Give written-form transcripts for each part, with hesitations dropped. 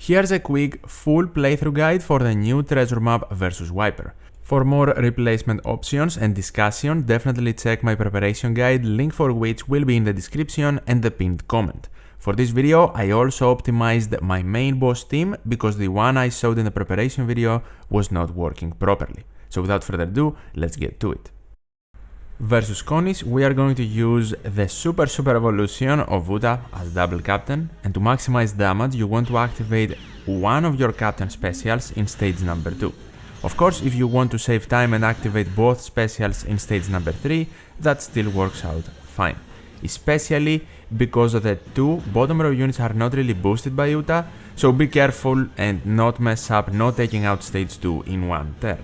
Here's a quick full playthrough guide for the new treasure map vs Wyper. For more replacement options and discussion, definitely check my preparation guide, link for which will be in the description and the pinned comment. For this video, I also optimized my main boss team because the one I showed in the preparation video was not working properly. So without further ado, let's get to it. Versus Conis, we are going to use the super evolution of Uta as double captain, and to maximize damage you want to activate one of your captain specials in stage number 2. Of course, if you want to save time and activate both specials in stage number 3, that still works out fine. Especially because the two bottom row units are not really boosted by Uta, so be careful and not mess up not taking out stage 2 in one turn.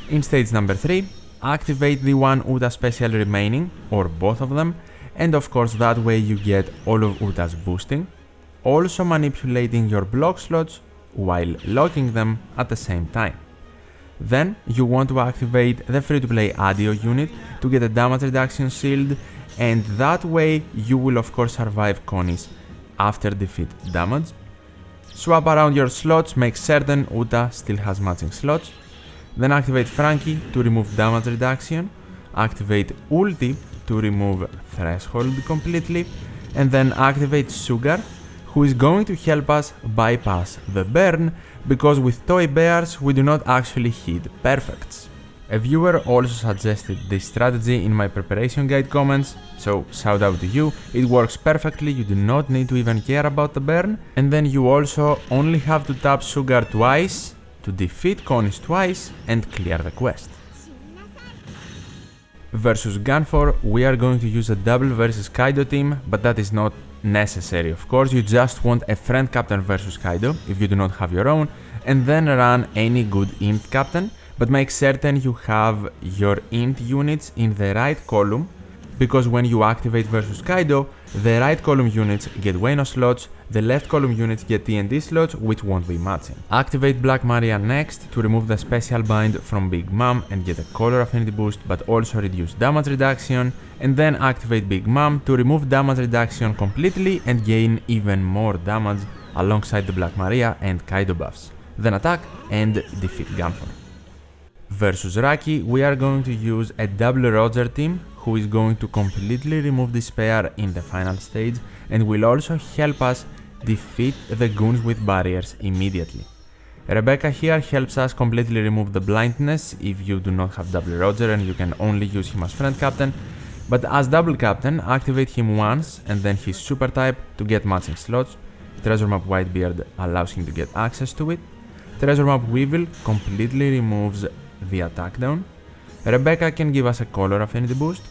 In stage number 3, activate the one Uta special remaining, or both of them, and of course that way you get all of Uta's boosting, also manipulating your block slots while locking them at the same time. Then you want to activate the free-to-play Adio unit to get a damage reduction shield, and that way you will of course survive Conis after defeat damage. Swap around your slots, make certain Uta still has matching slots. Then activate Frankie to remove damage reduction, activate Ulti to remove threshold completely, and then activate Sugar, who is going to help us bypass the burn, because with toy bears we do not actually hit perfects. A viewer also suggested this strategy in my preparation guide comments, so shout out to you, it works perfectly, you do not need to even care about the burn, and then you also only have to tap Sugar twice to defeat Conis twice and clear the quest. Versus Ganfor, we are going to use a double versus Kaido team, but that is not necessary. Of course, you just want a friend captain versus Kaido if you do not have your own, and then run any good int captain, but make certain you have your int units in the right column, because when you activate versus Kaido, the right column units get Wano slots, the left column units get TNT slots, which won't be matching. Activate Black Maria next to remove the special bind from Big Mom and get a color affinity boost, but also reduce damage reduction, and then activate Big Mom to remove damage reduction completely and gain even more damage alongside the Black Maria and Kaido buffs. Then attack and defeat Ganfor. Versus Raki, we are going to use a double Roger team who is going to completely remove despair in the final stage and will also help us defeat the goons with barriers immediately. Rebecca here helps us completely remove the blindness if you do not have double Roger and you can only use him as friend captain, but as double captain, activate him once and then his super type to get matching slots. Treasure Map Whitebeard allows him to get access to it. Treasure Map Weevil completely removes the attack down. Rebecca can give us a color affinity boost.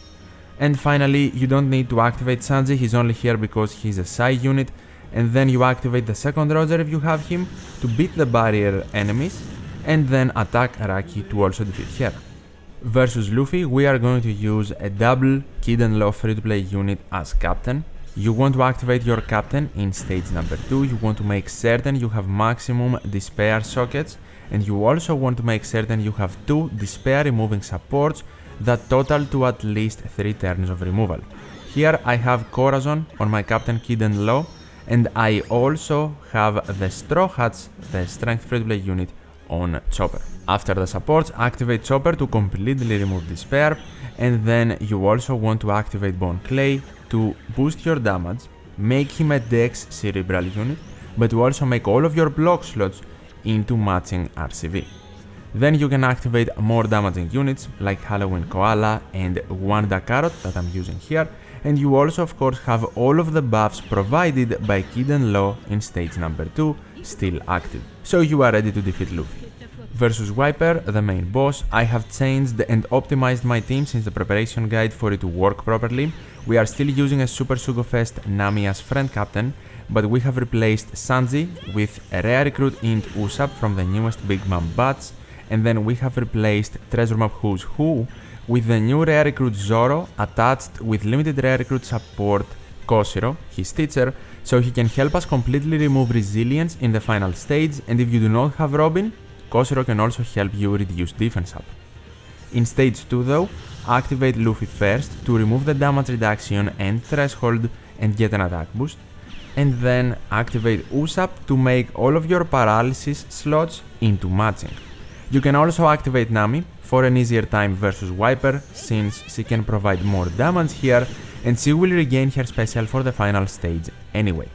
And finally, you don't need to activate Sanji, he's only here because he's a Psy unit, and then you activate the second Roger if you have him to beat the barrier enemies, and then attack Raki to also defeat her. Versus Luffy, we are going to use a double Kid and Law free-to-play unit as captain. You want to activate your captain in stage number 2, you want to make certain you have maximum despair sockets, and you also want to make certain you have 2 despair removing supports that total to at least 3 turns of removal. Here I have Corazon on my Captain Kid and Law, and I also have the Straw Hats, the strength free-to-play unit, on Chopper. After the supports, activate Chopper to completely remove despair, and then you also want to activate Bone Clay to boost your damage, make him a Dex cerebral unit, but to also make all of your block slots into matching RCV. Then you can activate more damaging units like Halloween Koala and Wanda Carrot that I'm using here, and you also of course have all of the buffs provided by Kid and Law in stage number 2 still active, so you are ready to defeat Luffy. Versus Wyper, the main boss, I have changed and optimized my team since the preparation guide for it to work properly. We are still using a Super Sugofest Nami as friend captain, but we have replaced Sanji with a rare recruit int Usopp from the newest Big Mom batch, and then we have replaced Treasure Map Who's Who with the new rare recruit Zoro attached with limited rare recruit support Koshiro, his teacher, so he can help us completely remove resilience in the final stage, and if you do not have Robin, Koshiro can also help you reduce defense up. In stage 2 though, activate Luffy first to remove the damage reduction and threshold and get an attack boost. and then activate Usopp to make all of your paralysis slots into matching. You can also activate Nami for an easier time versus Wyper, since she can provide more damage here and she will regain her special for the final stage anyway.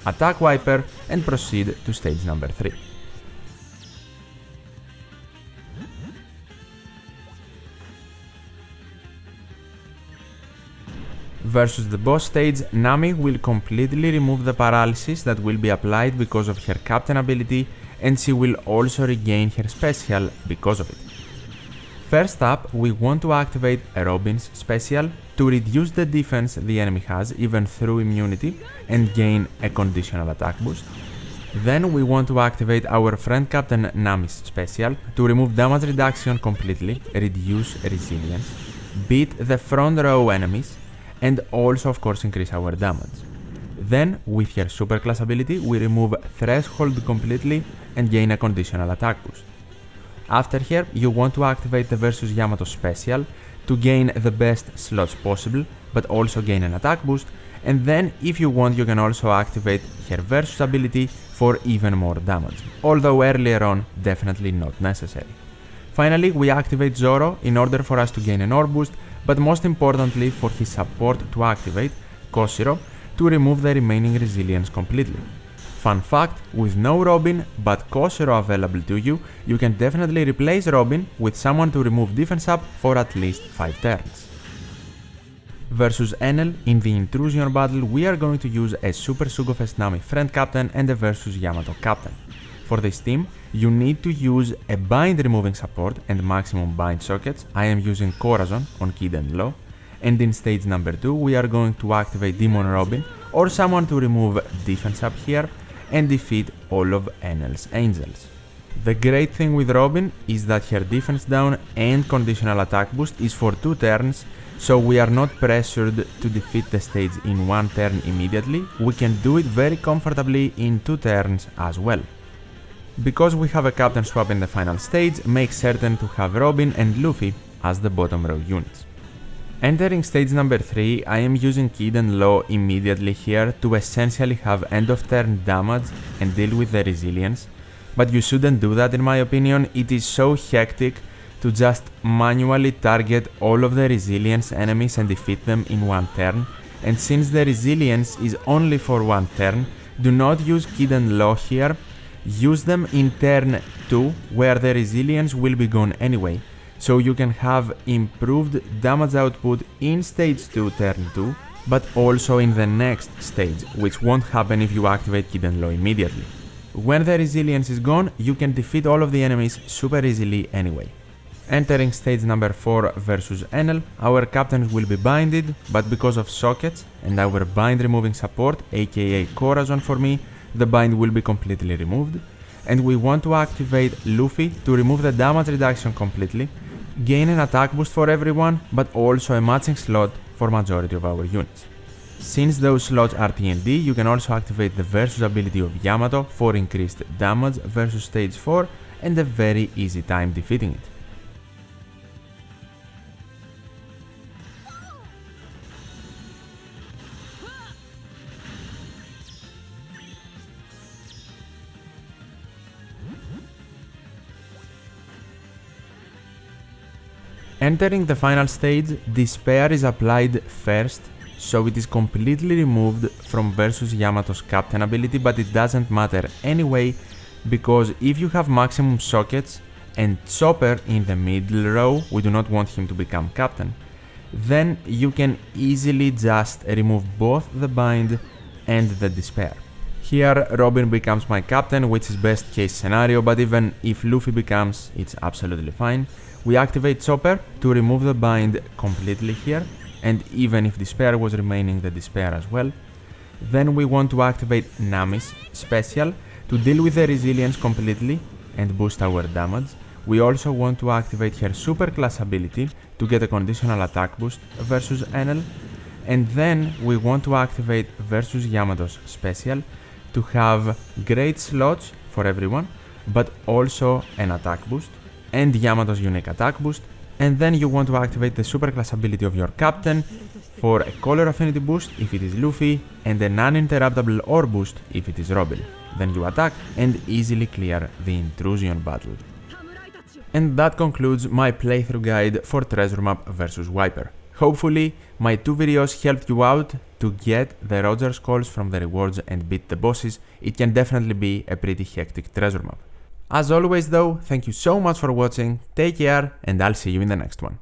Attack Wyper and proceed to stage number 3. Versus the boss stage, Nami will completely remove the paralysis that will be applied because of her captain ability, and she will also regain her special because of it. First up, we want to activate Robin's special to reduce the defense the enemy has even through immunity and gain a conditional attack boost. Then we want to activate our friend Captain Nami's special to remove damage reduction completely, reduce resilience, beat the front row enemies, and also of course increase our damage. Then, with her super class ability, we remove Threshold completely and gain a conditional attack boost. After her, you want to activate the Versus Yamato special to gain the best slots possible, but also gain an attack boost, and then if you want you can also activate her Versus ability for even more damage, although earlier on definitely not necessary. Finally, we activate Zoro in order for us to gain an ore boost, but most importantly for his support to activate, Koshiro, to remove the remaining resilience completely. Fun fact, with no Robin but Koshiro available to you, you can definitely replace Robin with someone to remove defense up for at least 5 turns. Versus Enel, in the Intrusion battle, we are going to use a Super Sugofest Nami friend captain and a Versus Yamato captain. For this team, you need to use a bind removing support and maximum bind sockets. I am using Corazon on Kid and Law. And in stage number 2, we are going to activate Demon Robin or someone to remove defense up here and defeat all of Enel's angels. The great thing with Robin is that her defense down and conditional attack boost is for 2 turns, so we are not pressured to defeat the stage in 1 turn immediately. We can do it very comfortably in 2 turns as well. Because we have a captain swap in the final stage, make certain to have Robin and Luffy as the bottom row units. Entering stage number 3, I am using Kid and Law immediately here to essentially have end of turn damage and deal with the resilience, but you shouldn't do that in my opinion. It is so hectic to just manually target all of the resilience enemies and defeat them in 1 turn, and since the resilience is only for 1 turn, do not use Kid and Law here. Use them in turn 2 where the resilience will be gone anyway, so you can have improved damage output in stage 2 turn 2, but also in the next stage, which won't happen if you activate Kid and Law immediately. When the resilience is gone, you can defeat all of the enemies super easily anyway. Entering stage number 4 versus Enel, our captains will be binded, but because of sockets and our bind removing support, aka Corazon for me, the bind will be completely removed, and we want to activate Luffy to remove the damage reduction completely, gain an attack boost for everyone, but also a matching slot for majority of our units. Since those slots are TND, you can also activate the Versus ability of Yamato for increased damage versus stage 4 and a very easy time defeating it. Entering the final stage, Despair is applied first, so it is completely removed from Versus Yamato's captain ability, but it doesn't matter anyway, because if you have maximum sockets and Chopper in the middle row, we do not want him to become captain, then you can easily just remove both the bind and the Despair. Here, Robin becomes my captain, which is best case scenario, but even if Luffy becomes, it's absolutely fine. We activate Chopper to remove the bind completely here, and even if Despair was remaining, the Despair as well. Then we want to activate Nami's special to deal with the resilience completely and boost our damage. We also want to activate her super class ability to get a conditional attack boost versus Enel, and then we want to activate versus Yamato's special to have great slots for everyone, but also an attack boost and Yamato's unique attack boost And then you want to activate the superclass ability of your captain for a color affinity boost if it is Luffy, and an uninterruptible ore boost if it is Robin. Then you attack and easily clear the Intrusion battle. And that concludes my playthrough guide for Treasure Map vs Wyper. Hopefully, my 2 videos helped you out to get the Rogers calls from the rewards and beat the bosses. It can definitely be a pretty hectic treasure map. As always though, thank you so much for watching, take care, and I'll see you in the next one.